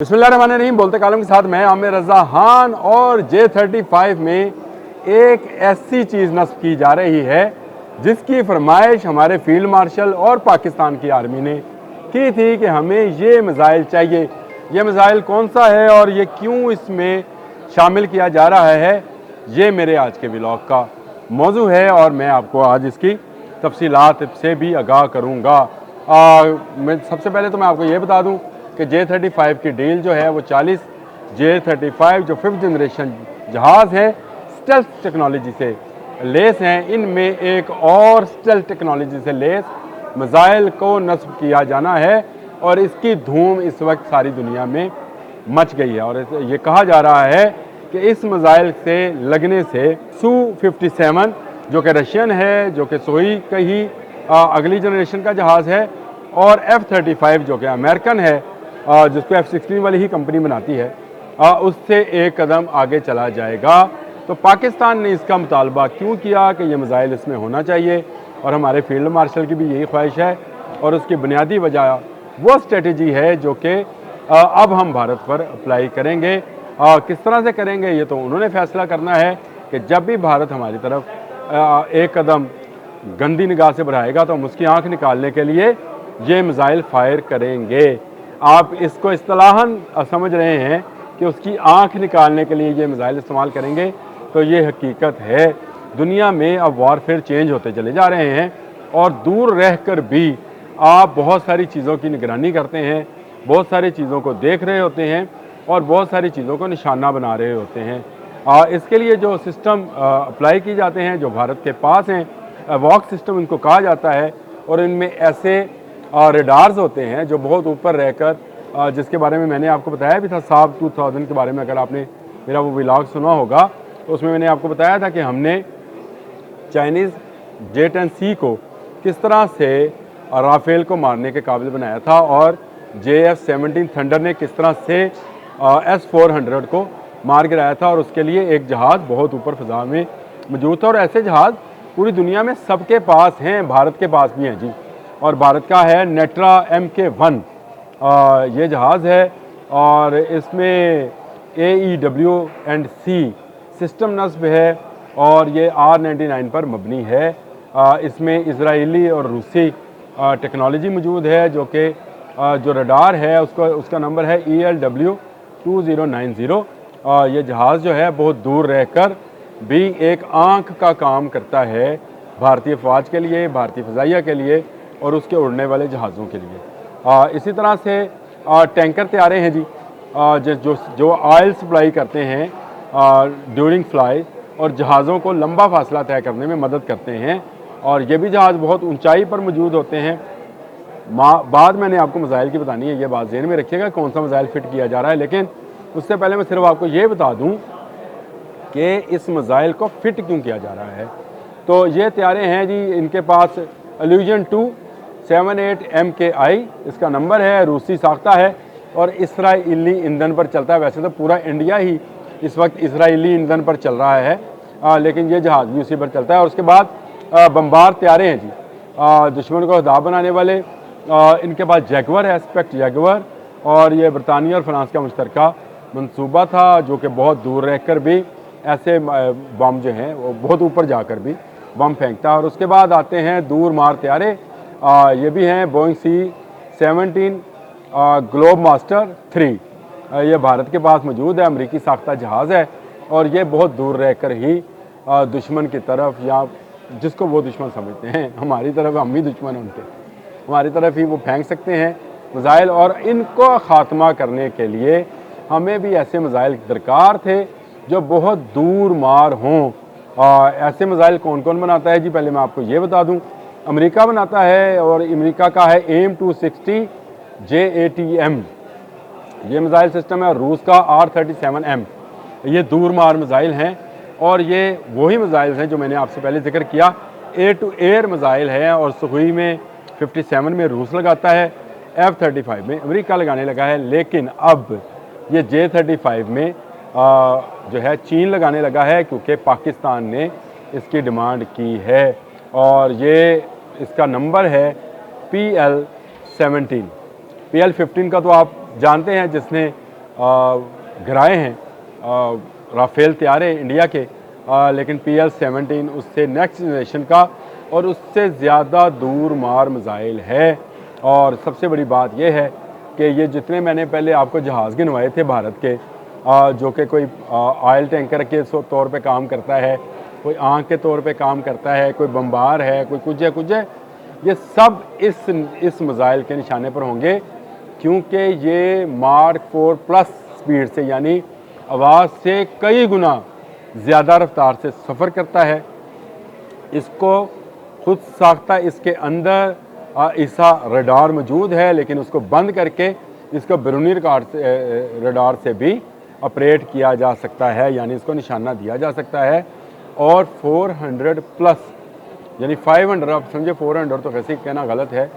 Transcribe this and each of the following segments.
बिस्मिल्लाहिर्रहमानिर्रहीम। बोलते कालम के साथ मैं आमिर रज़ा खान। और J-35 में एक ऐसी चीज़ नस्ब की जा रही है जिसकी फरमाइश हमारे फील्ड मार्शल और पाकिस्तान की आर्मी ने की थी कि हमें ये मिज़ाइल चाहिए। ये मिज़ाइल कौन सा है और ये क्यों इसमें शामिल किया जा रहा है, ये मेरे आज के व्लॉग का मौजू है और मैं आपको आज इसकी तफसीलात से भी आगाह करूँगा। मैं सबसे पहले तो मैं आपको ये बता दूँ कि J-35 की डील जो है वो 40 J-35 जो 5th जनरेशन जहाज़ है स्टेल्थ टेक्नोलॉजी से लेस हैं। इनमें एक और स्टेल्थ टेक्नोलॉजी से लेस मिज़ाइल को नस्ब किया जाना है और इसकी धूम इस वक्त सारी दुनिया में मच गई है। और ये कहा जा रहा है कि इस मिज़ाइल से लगने से Su-57 जो कि रशियन है, जो कि सोई का ही अगली जनरेशन का जहाज़ है, और F-35 जो कि अमेरिकन है, जिसको F-16 वाली ही कंपनी बनाती है, उससे एक कदम आगे चला जाएगा। तो पाकिस्तान ने इसका मुतालबा क्यों किया कि ये मिज़ाइल इसमें होना चाहिए, और हमारे फील्ड मार्शल की भी यही ख्वाहिश है और उसकी बुनियादी वजह वो स्ट्रेटजी है जो कि अब हम भारत पर अप्लाई करेंगे। किस तरह से करेंगे ये तो उन्होंने फैसला करना है कि जब भी भारत हमारी तरफ एक कदम गंदी निगाह से बढ़ाएगा तो हम उसकी आँख निकालने के लिए ये मिज़ाइल फायर करेंगे। आप इसको इस्तिलाहन समझ रहे हैं कि उसकी आंख निकालने के लिए ये मिज़ाइल इस्तेमाल करेंगे, तो ये हकीकत है। दुनिया में अब वारफेयर चेंज होते चले जा रहे हैं और दूर रहकर भी आप बहुत सारी चीज़ों की निगरानी करते हैं, बहुत सारी चीज़ों को देख रहे होते हैं और बहुत सारी चीज़ों को निशाना बना रहे होते हैं। इसके लिए जो सिस्टम अप्लाई किए जाते हैं जो भारत के पास हैं, वॉक सिस्टम इनको कहा जाता है, और इनमें ऐसे रेडार्स होते हैं जो बहुत ऊपर रहकर, जिसके बारे में मैंने आपको बताया भी था साब 2000 के बारे में। अगर आपने मेरा वो व्लॉग सुना होगा तो उसमें मैंने आपको बताया था कि हमने चाइनीज़ J-10C को किस तरह से राफेल को मारने के काबिल बनाया था, और JF-17 थंडर ने किस तरह से S-400 को मार गिराया था, और उसके लिए एक जहाज़ बहुत ऊपर फ़िज़ा में मौजूद था। और ऐसे जहाज़ पूरी दुनिया में सबके पास हैं, भारत के पास भी हैं जी। और भारत का है नेट्रा MK1 ये जहाज़ है, और इसमें AEW&C सिस्टम नस्ब है और ये R-99 पर मबनी है। इसमें इजरायली और रूसी टेक्नोलॉजी मौजूद है, जो कि जो रडार है उसका नंबर है ELW-2090। ये जहाज़ जो है बहुत दूर रहकर भी एक आँख का काम करता है भारतीय फ़ौज के लिए, भारतीय फ़िज़ाइया के लिए और उसके उड़ने वाले जहाज़ों के लिए। इसी तरह से टैंकर तैयारे हैं जी, जो ऑयल सप्लाई करते हैं ड्यूरिंग फ्लाई और जहाज़ों को लंबा फासला तय करने में मदद करते हैं, और ये भी जहाज़ बहुत ऊंचाई पर मौजूद होते हैं। बाद मैंने आपको मिज़ाइल की बतानी है, ये बात ज़हन में रखिएगा कौन सा मिज़ाइल फ़िट किया जा रहा है। लेकिन उससे पहले मैं सिर्फ आपको ये बता दूँ कि इस मिज़ाइल को फ़िट क्यों किया जा रहा है। तो ये तैयारे हैं जी, इनके पास इल्यूजन 278 MKI इसका नंबर है, रूसी साख्ता है और इसराइली ईंधन पर चलता है। वैसे तो पूरा इंडिया ही इस वक्त इसराइली ईंधन पर चल रहा है, लेकिन ये जहाज़ भी उसी पर चलता है। और उसके बाद बम्बार तैयारे हैं जी, दुश्मन को हदा बनाने वाले। इनके पास जैगवर है, एस्पेक्ट जैगवर, और ये बरतानिया और फ्रांस का मुश्तरका मंसूबा था जो कि बहुत दूर रहकर भी ऐसे बम जो हैं वो बहुत ऊपर जाकर भी बम फेंकता है। और उसके बाद आते हैं दूर मार तैयारे, ये भी हैं बोइंग C-17 ग्लोब मास्टर 3। ये भारत के पास मौजूद है, अमेरिकी साख्ता जहाज़ है, और ये बहुत दूर रहकर ही दुश्मन की तरफ, या जिसको वो दुश्मन समझते हैं, हमारी तरफ हम ही दुश्मन हैं उनके, हमारी तरफ ही वो फेंक सकते हैं मिज़ाइल। और इनको ख़ात्मा करने के लिए हमें भी ऐसे मिज़ाइल दरकार थे जो बहुत दूर मार हों। ऐसे मिज़ाइल कौन कौन बनाता है जी, पहले मैं आपको ये बता दूं। अमेरिका बनाता है, और अमेरिका का है AIM-260 JATM ये मिज़ाइल सिस्टम है, और रूस का R-37M। ये दूर मार मिज़ाइल हैं, और ये वही मिज़ाइल हैं जो मैंने आपसे पहले जिक्र किया, एयर टू एयर मिज़ाइल है। और सुखोई में 57 में रूस लगाता है, F-35 में अमेरिका लगाने लगा है। लेकिन अब ये J-35 में जो है चीन लगाने लगा है, क्योंकि पाकिस्तान ने इसकी डिमांड की है। और ये इसका नंबर है PL-17। PL-15 का तो आप जानते हैं, जिसने गिराए हैं राफेल तैयारे इंडिया के, लेकिन PL-17 उससे नेक्स्ट जनरेशन का और उससे ज़्यादा दूर मार मिसाइल है। और सबसे बड़ी बात यह है कि ये जितने मैंने पहले आपको जहाज़ गिनवाए थे भारत के, जो कि कोई ऑयल टैंकर के तौर पे काम करता है, कोई आँख के तौर पे काम करता है, कोई बम्बार है, कोई कुछ है, ये सब इस मिसाइल के निशाने पर होंगे, क्योंकि ये Mark 4 प्लस स्पीड से यानी आवाज़ से कई गुना ज़्यादा रफ्तार से सफ़र करता है। इसको खुद साख्ता इसके अंदर ऐसा रडार मौजूद है, लेकिन उसको बंद करके इसको बैरूनी रडार से भी ऑपरेट किया जा सकता है, यानी इसको निशाना दिया जा सकता है। और 400 प्लस यानी 500, आप समझे 400 तो वैसे ही कहना गलत है,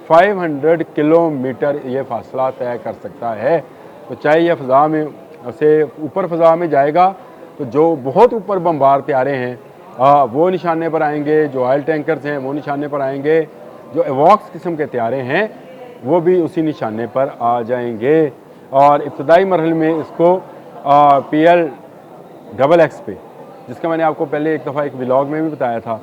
500 किलोमीटर ये फासला तय कर सकता है। तो चाहे ये फ़ज़ा में से ऊपर फ़ज़ा में जाएगा तो जो बहुत ऊपर बम्बार तैयारे हैं वो निशाने पर आएंगे, जो ऑयल टैंकर्स हैं वो निशाने पर आएंगे, जो एवॉक्स किस्म के तैयारे हैं वो भी उसी निशाने पर आ जाएंगे। और इब्तदाई मरहले में इसको PL-XX पे, जिसका मैंने आपको पहले एक दफ़ा एक व्लॉग में भी बताया था,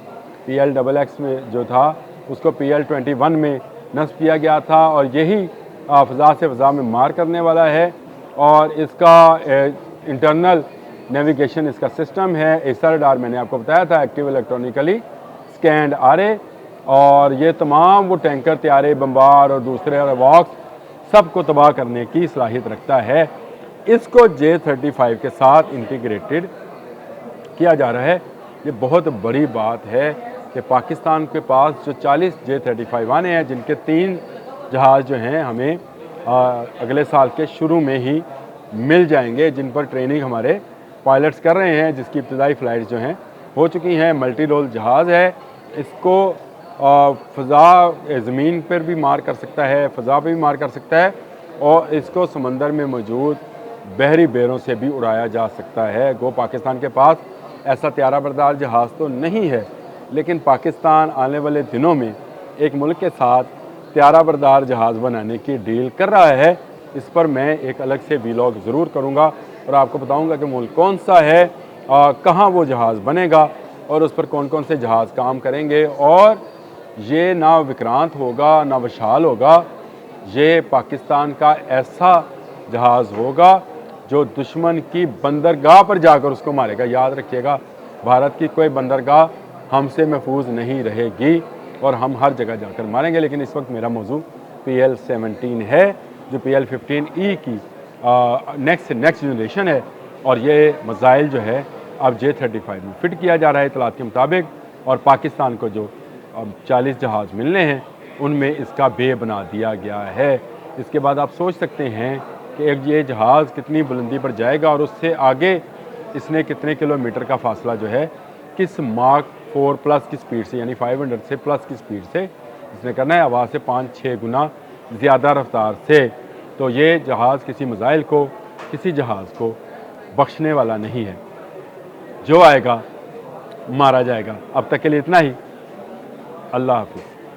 PL-XX में जो था उसको PL-21 में नस्ब किया गया था, और यही फ़ज़ा से फ़ज़ा में मार करने वाला है। और इसका इंटरनल नेविगेशन इसका सिस्टम है, एसा रडार मैंने आपको बताया था, एक्टिव इलेक्ट्रॉनिकली स्कैंड आरे, और ये तमाम वो टैंकर तैयारे बम्बार और दूसरे एवॉक्स सबको तबाह करने की सलाहियत रखता है। इसको J-35 के साथ इंटीग्रेटेड किया जा रहा है। ये बहुत बड़ी बात है कि पाकिस्तान के पास जो 40 J-35 आने हैं, जिनके 3 जहाज़ जो हैं हमें अगले साल के शुरू में ही मिल जाएंगे, जिन पर ट्रेनिंग हमारे पायलट्स कर रहे हैं, जिसकी इब्तदाई फ़्लाइट्स जो हैं हो चुकी हैं। मल्टी रोल जहाज़ है, इसको फ़ज़ा ज़मीन पर भी मार कर सकता है, फ़ज़ा पर भी मार कर सकता है, और इसको समंदर में मौजूद बहरी बेरों से भी उड़ाया जा सकता है। गो पाकिस्तान के पास ऐसा त्यारा बरदार जहाज़ तो नहीं है, लेकिन पाकिस्तान आने वाले दिनों में एक मुल्क के साथ त्यारा बरदार जहाज़ बनाने की डील कर रहा है। इस पर मैं एक अलग से व्लॉग ज़रूर करूँगा और आपको बताऊँगा कि मुल्क कौन सा है, कहाँ वो जहाज़ बनेगा और उस पर कौन कौन से जहाज़ काम करेंगे। और ये ना विक्रांत होगा ना विशाल होगा, ये पाकिस्तान का ऐसा जहाज़ होगा जो दुश्मन की बंदरगाह पर जाकर उसको मारेगा। याद रखिएगा, भारत की कोई बंदरगाह हमसे महफूज नहीं रहेगी और हम हर जगह जाकर मारेंगे। लेकिन इस वक्त मेरा मौजू PL-17 है, जो PL-15E की नेक्स्ट जनरेशन है, और ये मिसाइल जो है अब J-35 में फ़िट किया जा रहा है इतलात के मुताबिक। और पाकिस्तान को जो अब 40 जहाज़ मिलने हैं उनमें इसका बे बना दिया गया है। इसके बाद आप सोच सकते हैं कि एक ये जहाज़ कितनी बुलंदी पर जाएगा और उससे आगे इसने कितने किलोमीटर का फासला जो है किस Mark 4 प्लस की स्पीड से, यानी 500 से प्लस की स्पीड से इसने करना है, आवाज़ से 5-6 गुना ज़्यादा रफ्तार से। तो ये जहाज़ किसी मिसाइल को, किसी जहाज़ को बख्शने वाला नहीं है, जो आएगा मारा जाएगा। अब तक के लिए इतना ही। अल्लाह हाफ़िज़।